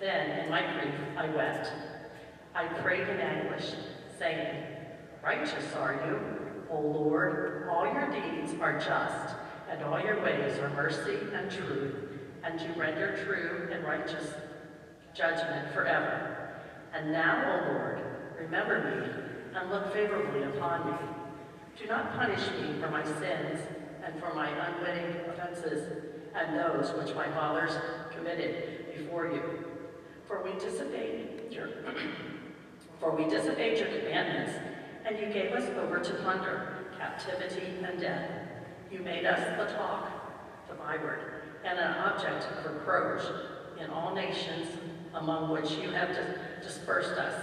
Then in my grief I wept. I prayed in anguish, saying, Righteous are you, O Lord, all your deeds are just, and all your ways are mercy and truth, and you render true and righteous judgment forever. And now, O Lord, remember me and look favorably upon me. Do not punish me for my sins and for my unwitting offenses and those which my fathers committed before you. For we disobeyed your commandments, and you gave us over to plunder, captivity, and death. You made us the talk, the byword, and an object of reproach in all nations among which you have dispersed us.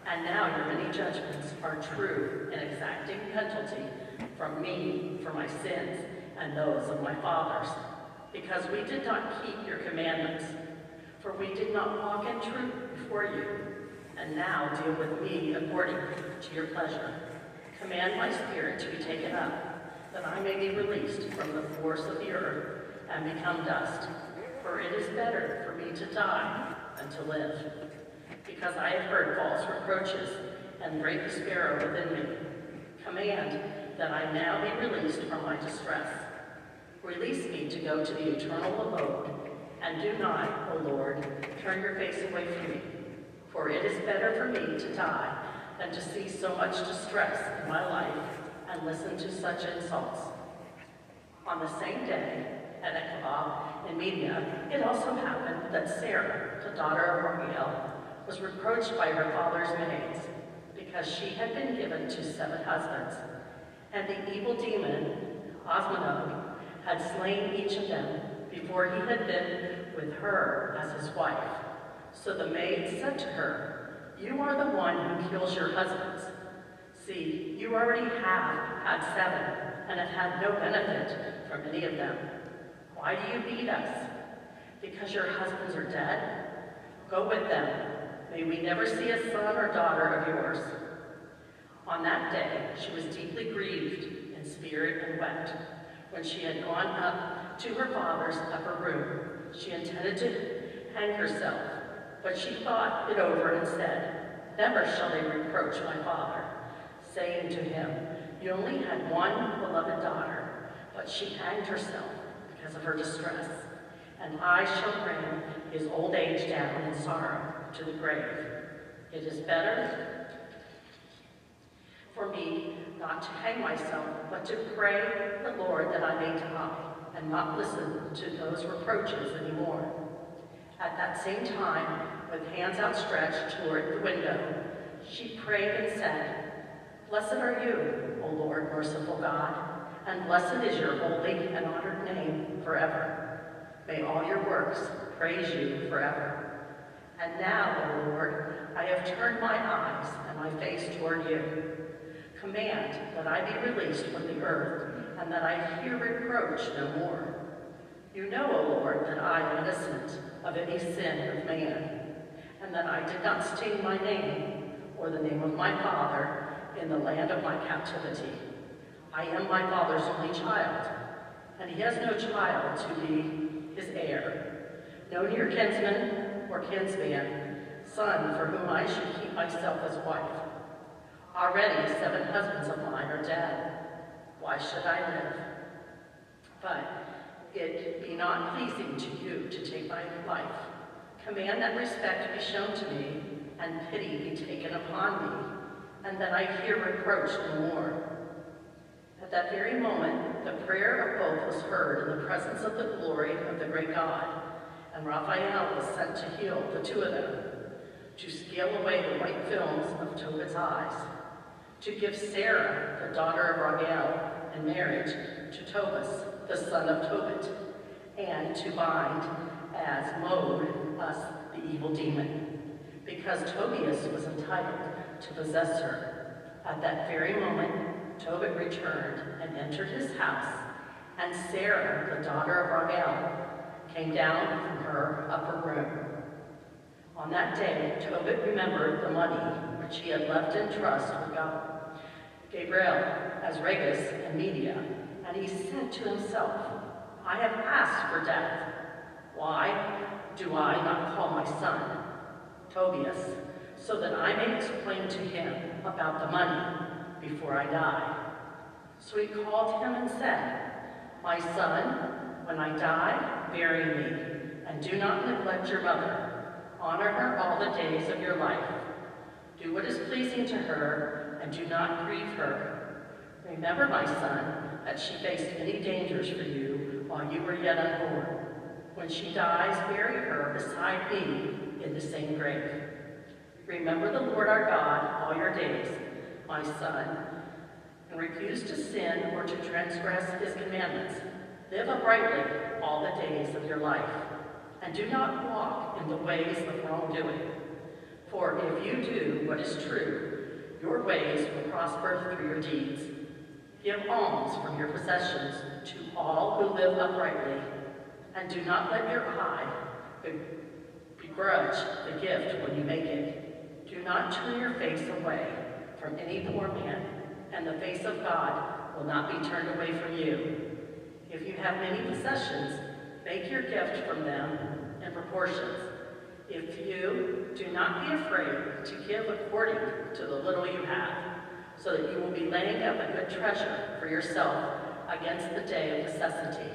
And now your many judgments are true in exacting penalty from me for my sins and those of my fathers, because we did not keep your commandments. For we did not walk in truth before you, and now deal with me according to your pleasure. Command my spirit to be taken up, that I may be released from the force of the earth and become dust. For it is better for me to die than to live, because I have heard false reproaches and great despair within me. Command that I now be released from my distress. Release me to go to the eternal abode, and do not, O Lord, turn your face away from me. For it is better for me to die than to see so much distress in my life and listen to such insults. On the same day, at Echlon in Media, it also happened that Sarah, the daughter of Raguel, was reproached by her father's maids, because she had been given to 7 husbands, and the evil demon, Osmodog, had slain each of them before he had been with her as his wife. So the maid said to her, You are the one who kills your husbands. See, you already have had 7, and have had no benefit from any of them. Why do you beat us? Because your husbands are dead? Go with them. May we never see a son or daughter of yours. On that day, she was deeply grieved in spirit and wept. When she had gone up to her father's upper room, she intended to hang herself, but she thought it over and said, Never shall they reproach my father, saying to him, You only had one beloved daughter, but she hanged herself because of her distress, and I shall bring his old age down in sorrow to the grave. It is better for me not to hang myself, but to pray the Lord that I may die, and not listen to those reproaches anymore. At that same time, with hands outstretched toward the window, she prayed and said, Blessed are you, O Lord, merciful God, and blessed is your holy and honored name forever. May all your works praise you forever. And now, O Lord, I have turned my eyes and my face toward you. Command that I be released from the earth, and that I hear reproach no more. You know, O Lord, that I am innocent of any sin of man, and that I did not stain my name or the name of my father in the land of my captivity. I am my father's only child, and he has no child to be his heir, no near kinsman or kinsman, son for whom I should keep myself as wife. Already 7 husbands of mine are dead. Why should I live? But it be not pleasing to you to take my life. Command that respect be shown to me, and pity be taken upon me, and that I hear reproach no more. At that very moment, the prayer of both was heard in the presence of the glory of the great God, and Raphael was sent to heal the 2 of them, to scale away the white films of Tobit's eyes, to give Sarah, the daughter of Raguel, in marriage to Tobit, the son of Tobit, and to bind as mode us the evil demon, because Tobias was entitled to possess her. At that very moment, Tobit returned and entered his house, and Sarah, the daughter of Raguel, came down from her upper room. On that day, Tobit remembered the money which he had left in trust with Gabriel, as Regis and Media, and he said to himself, I have asked for death. Why? do I not call my son, Tobias, so that I may explain to him about the money before I die? So he called him and said, My son, when I die, bury me, and do not neglect your mother. Honor her all the days of your life. Do what is pleasing to her, and do not grieve her. Remember, my son, that she faced many dangers for you while you were yet unborn. When she dies, bury her beside me in the same grave. Remember the Lord our God all your days, my son, and refuse to sin or to transgress his commandments. Live uprightly all the days of your life, and do not walk in the ways of wrongdoing. For if you do what is true, your ways will prosper through your deeds. Give alms from your possessions to all who live uprightly, and do not let your eye begrudge the gift when you make it. Do not turn your face away from any poor man, and the face of God will not be turned away from you. If you have many possessions, make your gift from them in proportions. If you do not be afraid to give according to the little you have, so that you will be laying up a good treasure for yourself against the day of necessity.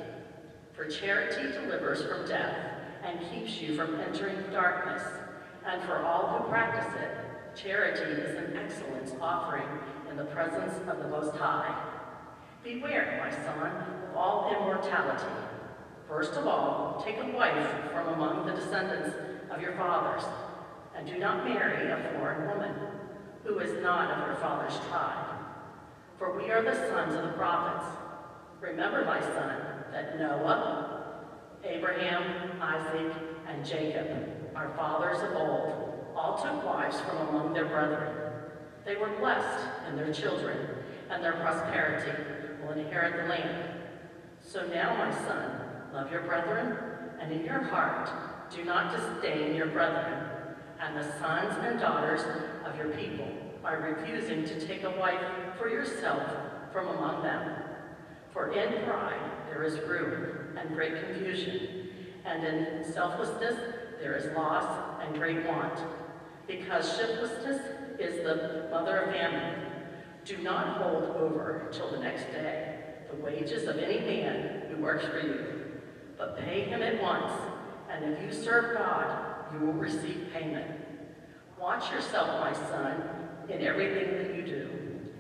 For charity delivers from death and keeps you from entering darkness, and for all who practice it, charity is an excellent offering in the presence of the Most High. Beware, my son, of all immortality. First of all, take a wife from among the descendants of your fathers, and do not marry a foreign woman who is not of your father's tribe. For we are the sons of the prophets. Remember, my son, that Noah, Abraham, Isaac, and Jacob, our fathers of old, all took wives from among their brethren. They were blessed in their children, and their prosperity will inherit the land. So now, my son, love your brethren, and in your heart do not disdain your brethren, and the sons and daughters of your people, by refusing to take a wife for yourself from among them. For in pride there is ruin and great confusion, and in selflessness there is loss and great want, because shiftlessness is the mother of famine. Do not hold over till the next day the wages of any man who works for you, but pay him at once, and if you serve God, you will receive payment. Watch yourself, my son, in everything that you do,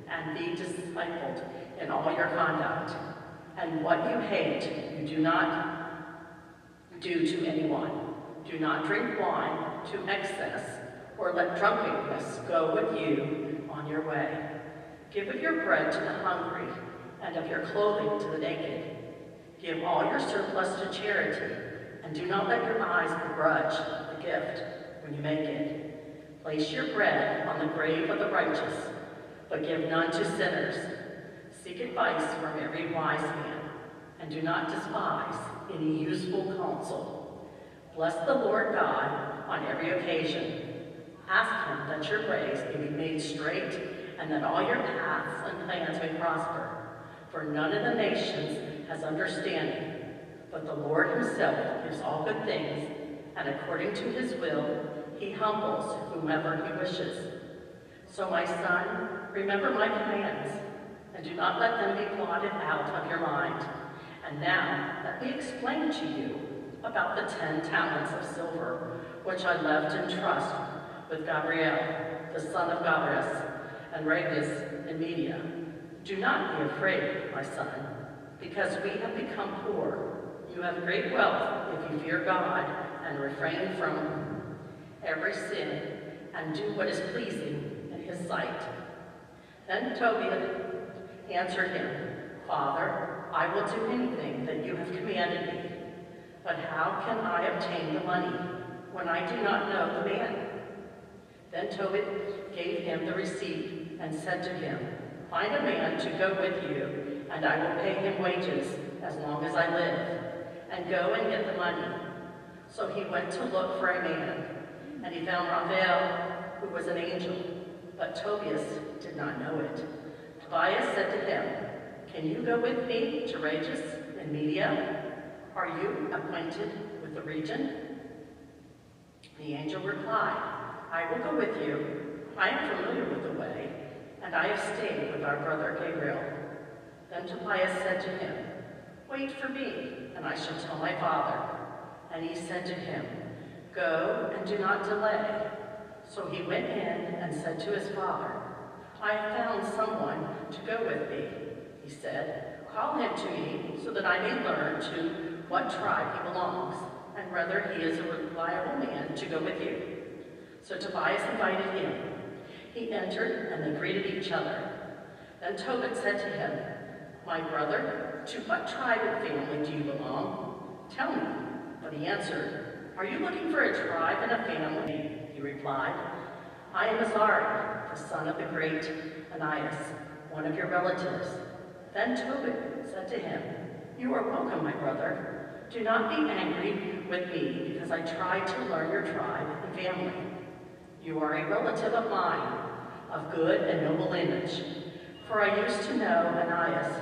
and be discipled in all your conduct. And what you hate, you do not do to anyone. Do not drink wine to excess, or let drunkenness go with you on your way. Give of your bread to the hungry, and of your clothing to the naked. Give all your surplus to charity, and do not let your eyes begrudge the gift when you make it. Place your bread on the grave of the righteous, but give none to sinners. Seek advice from every wise man, and do not despise any useful counsel. Bless the Lord God on every occasion. Ask him that your ways may be made straight, and that all your paths and plans may prosper. For none of the nations has understanding, but the Lord himself gives all good things, and according to his will, he humbles whomever he wishes. So, my son, remember my commands, and do not let them be blotted out of your mind. And now, let me explain to you about the 10 talents of silver, which I left in trust with Gabriel, the son of Gabrias, and Regus in Media. Do not be afraid, my son, because we have become poor. You have great wealth if you fear God and refrain from every sin and do what is pleasing in his sight. Then Tobit answered him, Father, I will do anything that you have commanded me, but how can I obtain the money when I do not know the man? Then Tobit gave him the receipt and said to him, Find a man to go with you, and I will pay him wages as long as I live, and go and get the money. So he went to look for a man, and he found Raphael, who was an angel, but Tobias did not know it. Tobias said to him, Can you go with me to Regus in Media? Are you acquainted with the region? The angel replied, I will go with you. I am familiar with the way, and I have stayed with our brother Gabriel. Then Tobias said to him, Wait for me, and I shall tell my father. And he said to him, Go and do not delay. So he went in and said to his father, I have found someone to go with me. He said, Call him to me so that I may learn to what tribe he belongs, and whether he is a reliable man to go with you. So Tobias invited him. He entered, and they greeted each other. Then Tobit said to him, My brother, to what tribe and family do you belong? Tell me. But he answered, Are you looking for a tribe and a family? He replied, I am Azariah, the son of the great Anias, one of your relatives. Then Tobit said to him, You are welcome, my brother. Do not be angry with me because I tried to learn your tribe and family. You are a relative of mine, of good and noble lineage. For I used to know Anias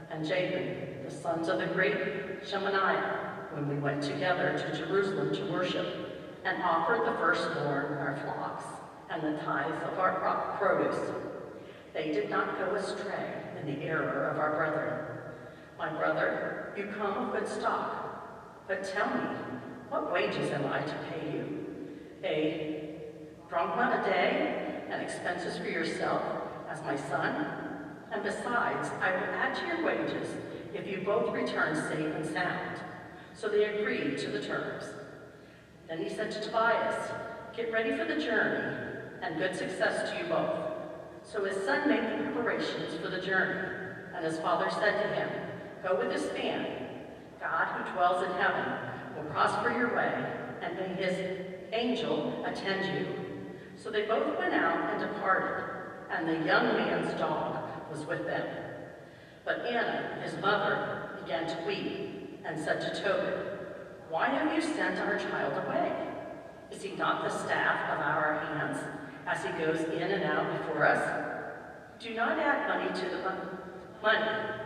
and Jabin, the sons of the great Shemaiah, when we went together to Jerusalem to worship, and offered the firstborn of our flocks and the tithes of our produce. They did not go astray in the error of our brethren. My brother, you come of good stock, but tell me, what wages am I to pay you? A drachma a day, and expenses for yourself as my son? And besides, I will add to your wages if you both return safe and sound. So they agreed to the terms. Then he said to Tobias, Get ready for the journey, and good success to you both. So his son made the preparations for the journey, and his father said to him, Go with this man. God who dwells in heaven will prosper your way, and may his angel attend you. So they both went out and departed, and the young man's dog was with them. But Anna, his mother, began to weep, and said to Tobit, Why have you sent our child away? Is he not the staff of our hands, as he goes in and out before us? Do not add money to the money